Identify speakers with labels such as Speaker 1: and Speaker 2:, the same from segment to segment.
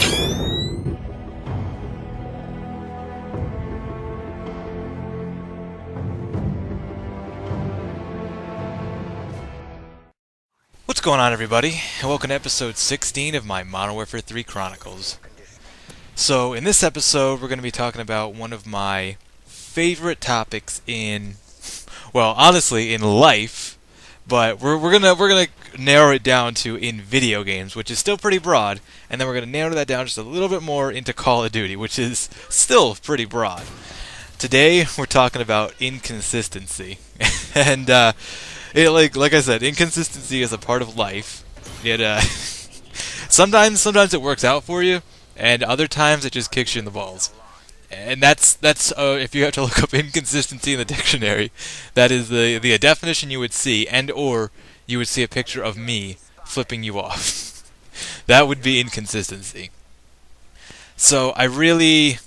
Speaker 1: What's going on, everybody, and welcome to episode 16 of my Modern Warfare 3 Chronicles. So, in this episode, we're going to be talking about one of my favorite topics in, well, honestly, in life, but we're gonna narrow it down to in video games, which is still pretty broad, and then we're gonna narrow that down just a little bit more into Call of Duty, which is still pretty broad. Today, we're talking about inconsistency, and like I said, inconsistency is a part of life. It sometimes it works out for you, and other times it just kicks you in the balls. And that's if you have to look up inconsistency in the dictionary, that is the definition you would see, and or you would see a picture of me flipping you off. That would be inconsistency. So I really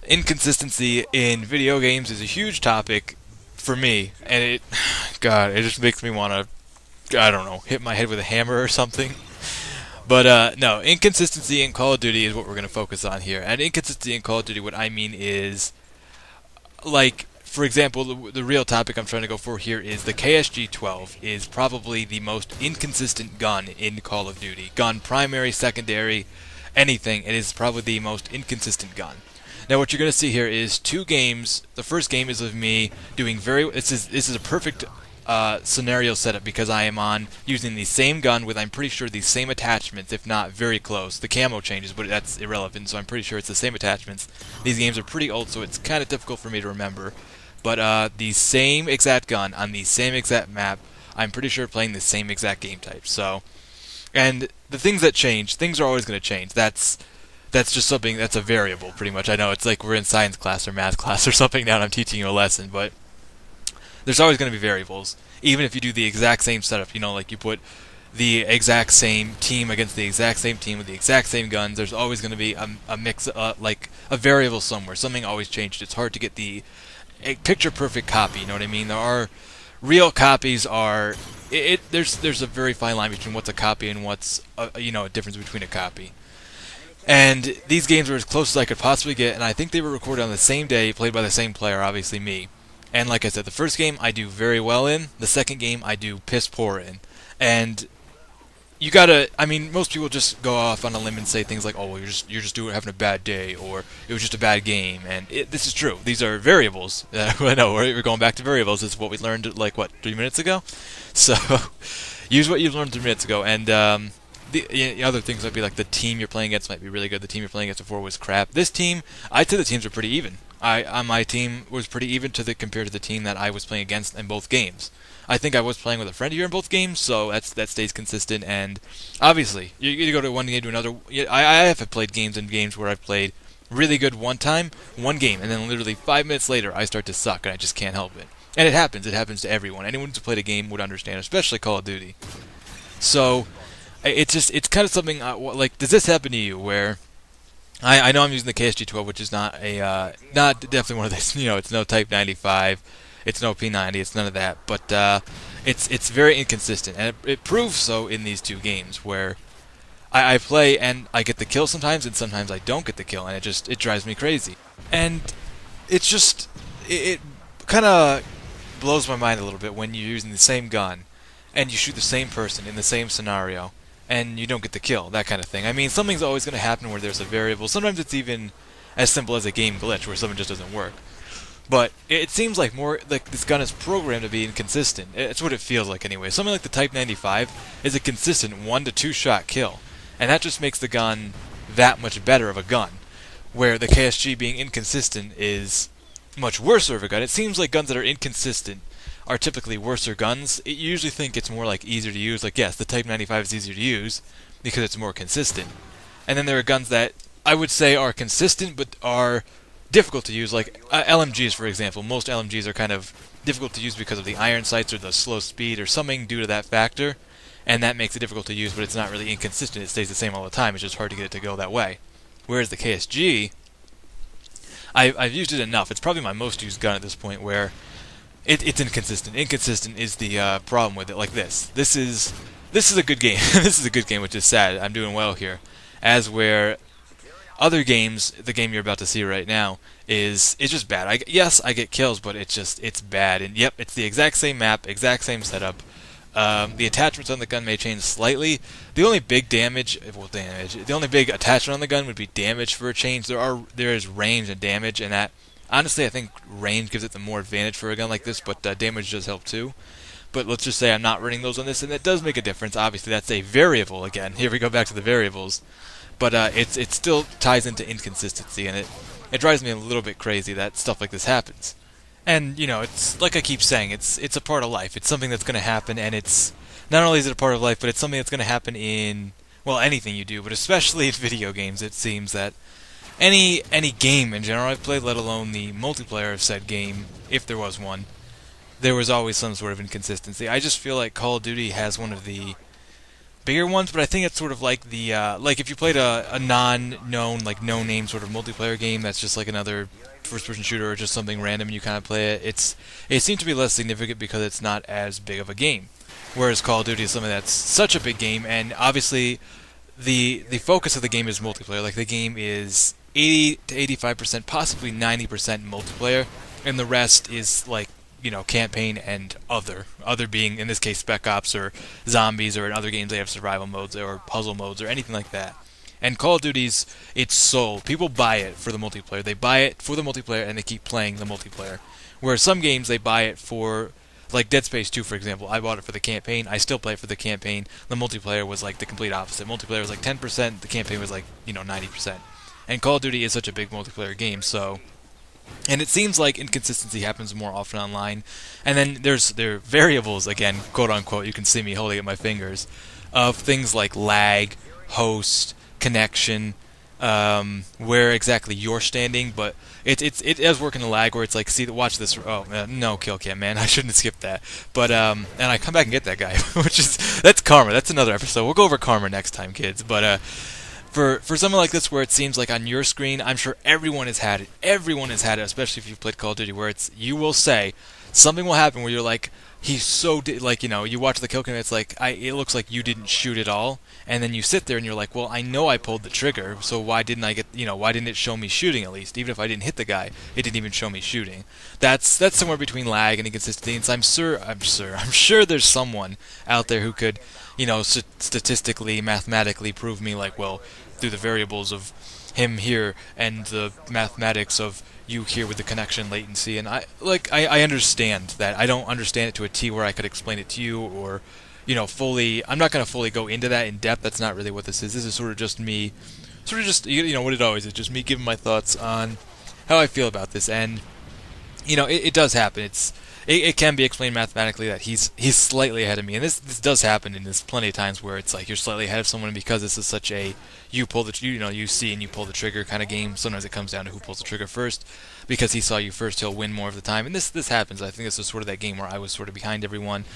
Speaker 1: inconsistency in video games is a huge topic for me, and it just makes me want to, I don't know, hit my head with a hammer or something. But no, inconsistency in Call of Duty is what we're going to focus on here. And inconsistency in Call of Duty, what I mean is, like, for example, the real topic I'm trying to go for here is the KSG-12 is probably the most inconsistent gun in Call of Duty. Gun primary, secondary, anything, it is probably the most inconsistent gun. Now what you're going to see here is two games. The first game is of me doing this is a perfect scenario setup because I am on using the same gun with, I'm pretty sure, the same attachments, if not very close. The camo changes, but that's irrelevant, so I'm pretty sure it's the same attachments. These games are pretty old, so it's kind of difficult for me to remember. But the same exact gun on the same exact map, I'm pretty sure playing the same exact game type. So, and the things that change, things are always going to change. That's just something, that's a variable, pretty much. I know it's like we're in science class or math class or something now and I'm teaching you a lesson, but there's always going to be variables. Even if you do the exact same setup, you know, like you put the exact same team against the exact same team with the exact same guns, there's always going to be a mix, like a variable somewhere. Something always changed. It's hard to get a picture-perfect copy, you know what I mean? There are, real copies are, there's a very fine line between what's a copy and what's, a difference between a copy. And these games were as close as I could possibly get, and I think they were recorded on the same day, played by the same player, obviously me. And like I said, the first game I do very well in, the second game I do piss poor in. And you gotta, I mean, most people just go off on a limb and say things like, oh, well, you're just having a bad day, or it was just a bad game, and this is true. These are variables. I know, we're going back to variables. This is what we learned, like, 3 minutes ago? So, use what you've learned 3 minutes ago, and, the other things might be like the team you're playing against might be really good. The team you're playing against before was crap. This team, I'd say the teams are pretty even. My team was pretty even compared to the team that I was playing against in both games. I think I was playing with a friend here in both games, so that stays consistent. And obviously, you go to one game to another. I have played games where I've played really good one time, one game, and then literally 5 minutes later I start to suck and I just can't help it. And it happens. It happens to everyone. Anyone who's played a game would understand, especially Call of Duty. So it's kind of something like, does this happen to you where I know I'm using the KSG-12, which is not definitely one of these, it's no Type 95, it's no P90, it's none of that, but it's very inconsistent, and it proves so in these two games where I play and I get the kill sometimes, and sometimes I don't get the kill, and it drives me crazy. And it's just, it kind of blows my mind a little bit when you're using the same gun and you shoot the same person in the same scenario and you don't get the kill, that kind of thing. I mean, something's always going to happen where there's a variable. Sometimes it's even as simple as a game glitch where something just doesn't work. But it seems like more like this gun is programmed to be inconsistent. It's what it feels like anyway. Something like the Type 95 is a consistent 1 to 2 shot kill, and that just makes the gun that much better of a gun. Where the KSG being inconsistent is much worse of a gun. It seems like guns that are inconsistent are typically worser guns. You usually think it's more like easier to use. Like, yes, the Type 95 is easier to use because it's more consistent. And then there are guns that I would say are consistent but are difficult to use, like LMGs, for example. Most LMGs are kind of difficult to use because of the iron sights or the slow speed or something due to that factor, and that makes it difficult to use, but it's not really inconsistent. It stays the same all the time. It's just hard to get it to go that way. Whereas the KSG, I've used it enough. It's probably my most used gun at this point where it's inconsistent. Inconsistent is the problem with it. Like this. This is a good game. This is a good game, which is sad. I'm doing well here. as where other games, the game you're about to see right now, is it's just bad. Yes, I get kills, but it's bad. And yep, it's the exact same map, exact same setup. The attachments on the gun may change slightly. The only big the only big attachment on the gun would be damage for a change. There is range and damage, and that honestly I think range gives it the more advantage for a gun like this, but damage does help too. But let's just say I'm not running those on this, and that does make a difference. Obviously, that's a variable again. Here we go back to the variables. But it still ties into inconsistency, and it drives me a little bit crazy that stuff like this happens. And it's like I keep saying, it's a part of life. It's something that's going to happen, and it's not only is it a part of life, but it's something that's going to happen in anything you do, but especially in video games. It seems that any game in general I've played, let alone the multiplayer of said game, if there was one, there was always some sort of inconsistency. I just feel like Call of Duty has one of the bigger ones, but I think it's sort of like the like if you played a non-known, like no-name sort of multiplayer game that's just like another first-person shooter or just something random and you kind of play it. It seems to be less significant because it's not as big of a game, whereas Call of Duty is something that's such a big game, and obviously the focus of the game is multiplayer. Like the game is 80 to 85%, possibly 90% multiplayer, and the rest is like campaign and other being, in this case, Spec Ops or Zombies, or in other games they have survival modes or puzzle modes or anything like that. And Call of Duty's, it's sold. People buy it for the multiplayer. They buy it for the multiplayer and they keep playing the multiplayer. Whereas some games they buy it for, like Dead Space 2 for example, I bought it for the campaign. I still play it for the campaign. The multiplayer was like the complete opposite. Multiplayer was like 10%, the campaign was like 90%. And Call of Duty is such a big multiplayer game, so. And it seems like inconsistency happens more often online. And then there are variables, again, quote unquote, you can see me holding up my fingers, of things like lag, host, connection, where exactly you're standing. But it does work in the lag where it's like, watch this. Oh no, kill cam, man, I shouldn't have skipped that. But and I come back and get that guy, that's karma. That's another episode. We'll go over karma next time, kids. But For something like this where it seems like on your screen, I'm sure everyone has had it. Everyone has had it, especially if you've played Call of Duty, where you will say something will happen where you're like, he's so you watch the kill cam, it's like it looks like you didn't shoot at all, and then you sit there and you're like, well, I know I pulled the trigger, so why didn't it show me shooting at least? Even if I didn't hit the guy, it didn't even show me shooting. That's somewhere between lag and inconsistency. And so I'm sure there's someone out there who could statistically, mathematically prove me, like, well, through the variables of him here and the mathematics of you here with the connection latency. And I understand that. I don't understand it to a T where I could explain it to you or fully. I'm not going to fully go into that in depth. That's not really what this is. This is sort of just me, what it always is, just me giving my thoughts on how I feel about this. And it does happen. It can be explained mathematically that he's slightly ahead of me, and this does happen, and there's plenty of times where it's like you're slightly ahead of someone because this is such a you see and you pull the trigger kind of game. Sometimes it comes down to who pulls the trigger first, because he saw you first, he'll win more of the time, and this happens. I think this is sort of that game where I was sort of behind everyone,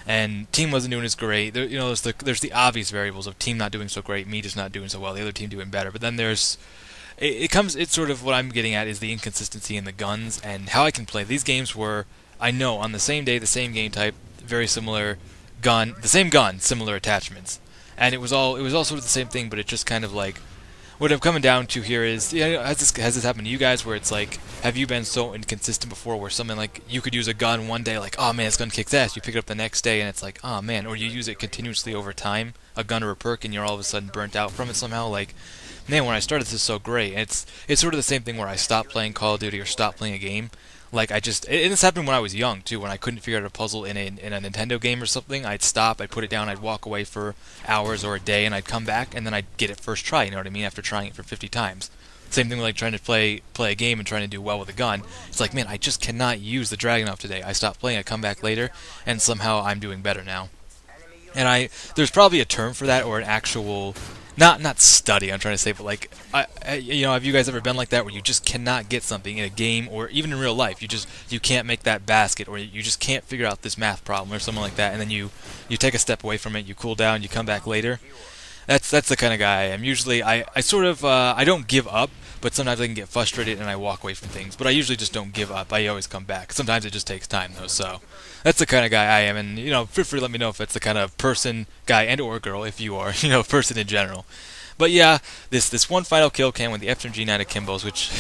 Speaker 1: and team wasn't doing as great. There's the obvious variables of team not doing so great, me just not doing so well, the other team doing better, but then there's it's sort of what I'm getting at is the inconsistency in the guns and how I can play these games where I know on the same day, the same game type, very similar gun, the same gun, similar attachments, and it was all sort of the same thing. But it just kind of like what I'm coming down to here is, has this happened to you guys where it's like, have you been so inconsistent before where something like you could use a gun one day, like, oh man, this gun kicks ass, you pick it up the next day and it's like, oh man, or you use it continuously over time, a gun or a perk, and you're all of a sudden burnt out from it somehow, like, man, when I started this is so great. And it's sort of the same thing where I stopped playing Call of Duty or stopped playing a game. Like and this happened when I was young too, when I couldn't figure out a puzzle in a Nintendo game or something. I'd stop, I'd put it down, I'd walk away for hours or a day, and I'd come back, and then I'd get it first try. You know what I mean? After trying it for 50 times. Same thing with like trying to play a game and trying to do well with a gun. It's like, man, I just cannot use the Dragunov today. I stop playing, I come back later, and somehow I'm doing better now. And there's probably a term for that, or an actual. Not study, I'm trying to say, but like, have you guys ever been like that where you just cannot get something in a game or even in real life? You can't make that basket, or you just can't figure out this math problem or something like that, and then you take a step away from it, you cool down, you come back later. That's the kind of guy I am. Usually, I sort of I don't give up, but sometimes I can get frustrated and I walk away from things. But I usually just don't give up. I always come back. Sometimes it just takes time though. So that's the kind of guy I am. And feel free to let me know if that's the kind of person, guy, and or girl, if you are, person in general. But yeah, this one final kill cam with the FMG9 Akimbos, which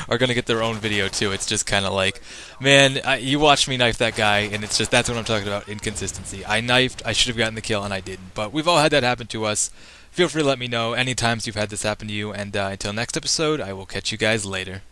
Speaker 1: are gonna get their own video too. It's just kind of like, man, you watched me knife that guy, and it's just that's what I'm talking about. Inconsistency. I knifed. I should have gotten the kill, and I didn't. But we've all had that happen to us. Feel free to let me know any times you've had this happen to you. And until next episode, I will catch you guys later.